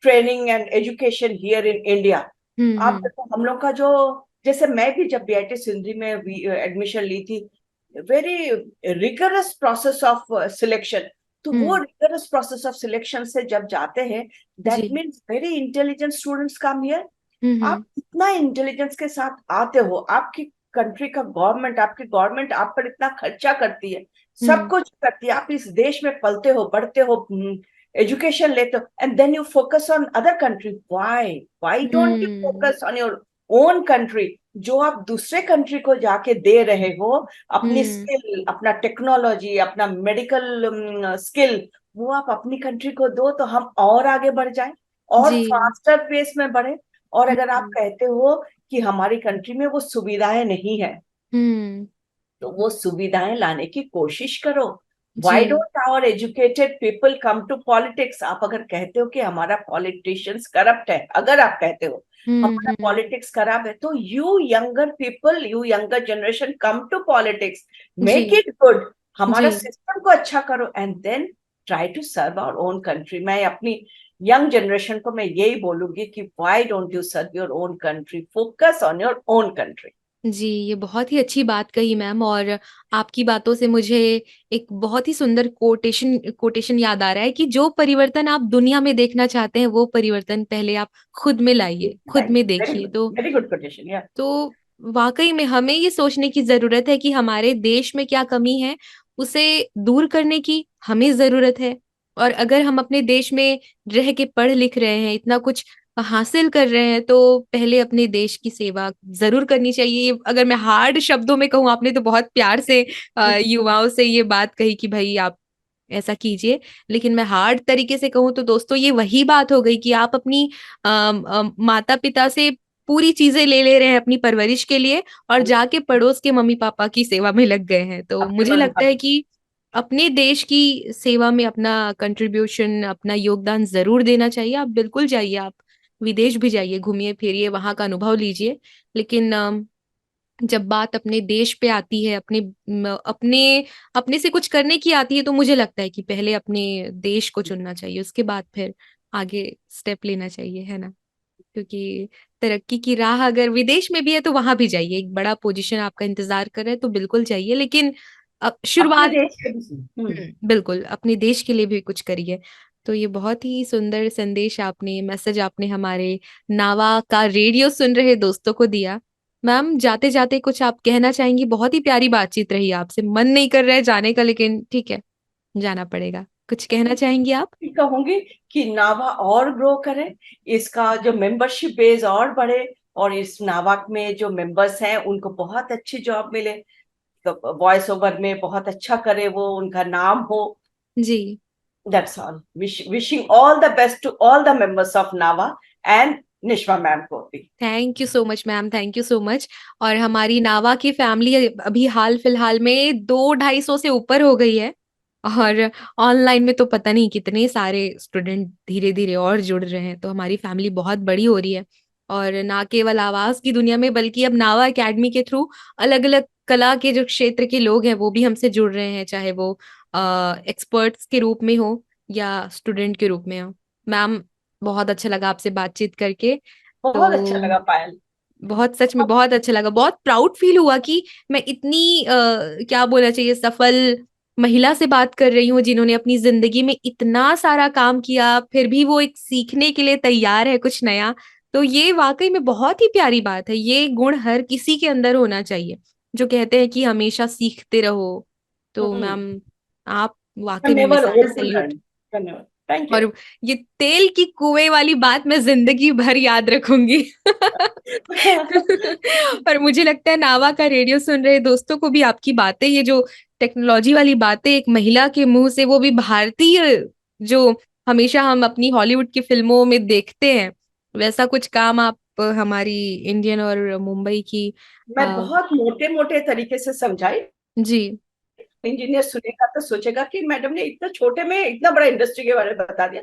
training and education here in India. आप हम्म। देखो हम लोग का जो, जैसे मैं भी जब बीआईटी सिंधी में एडमिशन ली थी, very rigorous process of selection. तो वो हम्म। रिगरस प्रोसेस ऑफ सिलेक्शन से जब जाते हैं, दैट जी। Means very intelligent students come here. आप हम्म। इतना इंटेलिजेंस के साथ आते हो, आपकी कंट्री का गवर्नमेंट, आपकी गवर्नमेंट आप पर इतना खर्चा करती है, सब हम्म। कुछ करती है, आप इस देश में पलते हो, बढ़ते हो, एजुकेशन लेते हो, and then you focus on other country. Why don't you hmm. Focus on your own country? जो आप दूसरे कंट्री को जाके दे रहे हो, अपनी हम्म। स्किल, अपना टेक्नोलॉजी, अपना मेडिकल स्किल, वो आप अपनी कंट्री को दो, तो हम और आगे बढ़ जाए, और जी। फास्टर पेस में बढ़े। और अगर आप हम्म। कहते हो कि हमारी कंट्री में वो सुविधाएं नहीं है, हम्म। तो वो सुविधाएं लाने की कोशिश करो। जी। Why don't our educated people come to politics? आप अगर कहते हो कि हमारा पॉलिटिशियंस करप्ट है, अगर आप कहते हो हमारा हम्म। पॉलिटिक्स खराब है, तो you younger people, you younger generation, come to politics, जी। मेक इट गुड, हमारा जी। सिस्टम को अच्छा करो, and then try to serve our own country. मैं अपनी यंग जनरेशन को मैं यही बोलूंगी कि why don't you serve your own country, focus on your own country. जी, ये बहुत ही अच्छी बात कही मैम। और आपकी बातों से मुझे एक बहुत ही सुंदर कोटेशन कोटेशन याद आ रहा है कि जो परिवर्तन आप दुनिया में देखना चाहते हैं वो परिवर्तन पहले आप खुद में लाइए, खुद में देखिए। तो वेरी गुड कोटेशन या। वाकई में हमें ये सोचने की जरूरत है कि हमारे देश में क्या कमी है, उसे दूर करने की हमें जरूरत है। और अगर हम अपने देश में रह के पढ़ लिख रहे हैं, इतना कुछ हासिल कर रहे हैं तो पहले अपने देश की सेवा जरूर करनी चाहिए। अगर मैं हार्ड शब्दों में कहूँ, आपने तो बहुत प्यार से युवाओं से ये बात कही कि भाई आप ऐसा कीजिए, लेकिन मैं हार्ड तरीके से कहूँ तो दोस्तों ये वही बात हो गई कि आप अपनी माता पिता से पूरी चीजें ले रहे हैं अपनी परवरिश के लिए, और जाके पड़ोस के मम्मी पापा की सेवा में लग गए हैं। तो अपने मुझे मन लगता है कि अपने देश की सेवा में अपना कंट्रीब्यूशन, अपना योगदान जरूर देना चाहिए। आप बिल्कुल जाइए, आप विदेश भी जाइए, घूमिए फिरिए, वहां का अनुभव लीजिए। लेकिन जब बात अपने देश पे आती है, अपने अपने से कुछ करने की आती है, तो मुझे लगता है कि पहले अपने देश को चुनना चाहिए, उसके बाद फिर आगे स्टेप लेना चाहिए, है ना? क्योंकि तरक्की की राह अगर विदेश में भी है तो वहां भी जाइए, एक बड़ा पोजीशन आपका इंतजार कर रहा है तो बिल्कुल जाइए, लेकिन अब अपने शुरुआत, देश के भी। बिल्कुल अपने देश के लिए भी कुछ करिए। तो ये बहुत ही सुंदर संदेश आपने, मैसेज आपने हमारे नावा का रेडियो सुन रहे दोस्तों को दिया। मैम, जाते जाते कुछ आप कहना चाहेंगी? बहुत ही प्यारी बातचीत रही आपसे, मन नहीं कर रहा है जाने का, लेकिन ठीक है, जाना पड़ेगा। कुछ कहना चाहेंगी आप? कहूंगी कि नावा और ग्रो करे, इसका जो मेंबरशिप बेस और बढ़े, और इस नावा में जो मेंबर्स हैं उनको बहुत अच्छी जॉब मिले, तो वॉइस ओवर में बहुत अच्छा करे, वो उनका नाम हो। जी, that's all. Wishing all the best to all the members of Nava and Nishwa ma'am को भी। Thank you so much ma'am, thank you so much. और हमारी नावा की फैमिली अभी हाल फिलहाल में 200-250 से ऊपर हो गई है, और ऑनलाइन में तो पता नहीं कितने सारे स्टूडेंट धीरे धीरे और जुड़ रहे हैं। तो हमारी फैमिली बहुत बड़ी हो रही है, और ना केवल आवाज की दुनिया में बल्कि अब नावा एकेडमी के थ्रू अलग अलग कला के जो क्षेत्र के लोग हैं वो भी हमसे जुड़ रहे हैं, चाहे वो एक्सपर्ट्स के रूप में हो या स्टूडेंट के रूप में हो। मैम, बहुत अच्छा लगा आपसे बातचीत करके। बहुत अच्छा तो लगा पायल। बहुत, सच में बहुत अच्छा लगा, बहुत प्राउड फील हुआ कि मैं इतनी क्या बोलना चाहिए, सफल महिला से बात कर रही हूँ जिन्होंने अपनी जिंदगी में इतना सारा काम किया, फिर भी वो एक सीखने के लिए तैयार है कुछ नया। तो ये वाकई में बहुत ही प्यारी बात है, ये गुण हर किसी के अंदर होना चाहिए, जो कहते हैं कि हमेशा सीखते रहो। तो मैम, आप वाकई में नेवर मिसाल, ओल्ड टू सैल्यूट। लर्न। धन्यवाद, थैंक यू। और ये तेल की कुएं वाली बात मैं जिंदगी भर याद रखूंगी। और मुझे लगता है नावा का रेडियो सुन रहे दोस्तों को भी आपकी बातें, ये जो टेक्नोलॉजी वाली बातें एक महिला के मुंह से, वो भी भारतीय, जो हमेशा हम अपनी हॉलीवुड की फिल्मों में देखते हैं, वैसा कुछ काम आप हमारी इंडियन और मुंबई की मैं अ, बहुत मोटे मोटे तरीके से समझाई। जी इंजीनियर सुनेगा तो सोचेगा कि मैडम ने इतना छोटे में इतना बड़ा इंडस्ट्री के बारे में बता दिया,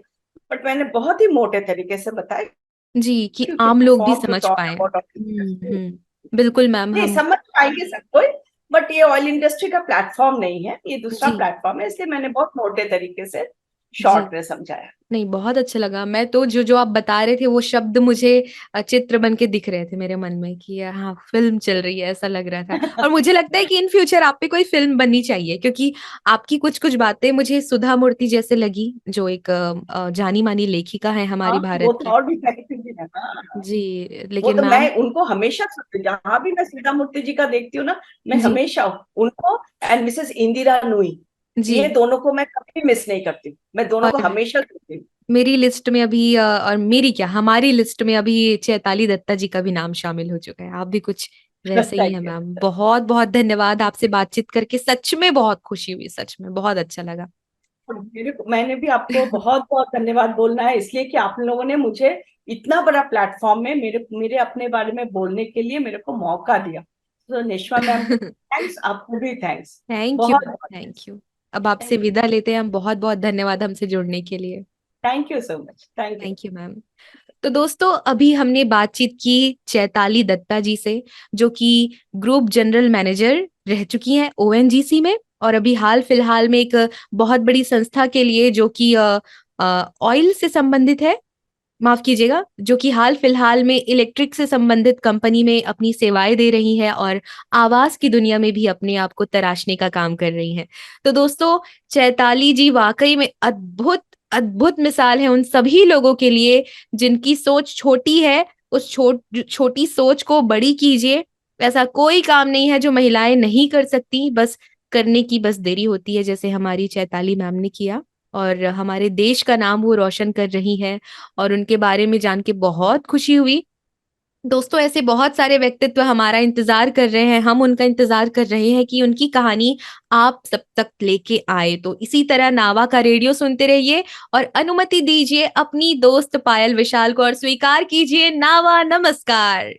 बट मैंने बहुत ही मोटे तरीके से बताया, जी, कि क्योंकि आम लोग भी प्लेटफॉर्म टू समझ टॉक पाए। About industry. बिल्कुल मैम, नहीं हम समझ पाएंगे सब कोई, बट ये ऑयल इंडस्ट्री का प्लेटफॉर्म नहीं है, ये दूसरा जी प्लेटफॉर्म है, इसलिए मैंने बहुत मोटे तरीके से जी, शॉर्ट में समझाया। नहीं बहुत अच्छा लगा। मैं तो जो जो आप बता रहे थे वो शब्द मुझे चित्र बन के दिख रहे थे मेरे मन में, कि यार हाँ, फिल्म चल रही है ऐसा लग रहा था। और मुझे लगता है कि इन फ्यूचर आप पे कोई फिल्म बननी चाहिए, क्योंकि आपकी कुछ कुछ बातें मुझे सुधा मूर्ति जैसे लगी, जो एक जानी मानी लेखिका है हमारी हाँ, वो भारत तो की। और भी बेहतरीन है। हाँ, जी, वो लेकिन तो मैम, मैं उनको हमेशा जहां भी मैं सीता मूर्ति जी का देखती हूँ ना, मैं जी हमेशा उनको एंड मिसेस इंदिरा नूई, जी, ये दोनों को मैं कभी मिस नहीं करती, मैं दोनों को और हमेशा करती हूँ। मेरी लिस्ट में अभी और मेरी क्या, हमारी लिस्ट में अभी चैताली दत्ता जी का भी नाम शामिल हो चुका है। आप भी कुछ वैसे ही है थैंक यू। मैम। बहुत बहुत धन्यवाद, आपसे बातचीत करके सच में बहुत खुशी हुई, सच में बहुत अच्छा लगा। मैंने भी आपको बहुत बहुत धन्यवाद बोलना है, इसलिए कि आप लोगों ने मुझे इतना बड़ा प्लेटफॉर्म में मेरे मेरे अपने बारे में बोलने के लिए मेरे को मौका दिया। तो निश्वा मैम थैंक्स, आपको भी थैंक्स। थैंक यू बहुत मैम, बहुत थैंक यू। अब आपसे थैंक यू। विदा लेते हैं हम, बहुत बहुत धन्यवाद हमसे जुड़ने के लिए। Thank you so much, thank you. Thank you ma'am. तो दोस्तों, अभी हमने बातचीत की चैताली दत्ता जी से, जो कि ग्रुप जनरल मैनेजर रह चुकी हैं ओएनजीसी में, और अभी हाल फिलहाल में एक बहुत बड़ी संस्था के लिए, जो कि ऑयल से संबंधित है, माफ कीजिएगा, जो कि हाल फिलहाल में इलेक्ट्रिक से संबंधित कंपनी में अपनी सेवाएं दे रही है, और आवाज की दुनिया में भी अपने आप को तराशने का काम कर रही हैं। तो दोस्तों, चैताली जी वाकई में अद्भुत अद्भुत मिसाल है उन सभी लोगों के लिए जिनकी सोच छोटी है। उस छोटी सोच को बड़ी कीजिए। ऐसा कोई काम नहीं है जो महिलाएं नहीं कर सकती, बस करने की बस देरी होती है, जैसे हमारी चैताली मैम ने किया। और हमारे देश का नाम वो रोशन कर रही हैं, और उनके बारे में जान के बहुत खुशी हुई। दोस्तों, ऐसे बहुत सारे व्यक्तित्व हमारा इंतजार कर रहे हैं, हम उनका इंतजार कर रहे हैं कि उनकी कहानी आप सब तक लेके आए। तो इसी तरह नावा का रेडियो सुनते रहिए, और अनुमति दीजिए अपनी दोस्त पायल विशाल को, और स्वीकार कीजिए नावा नमस्कार।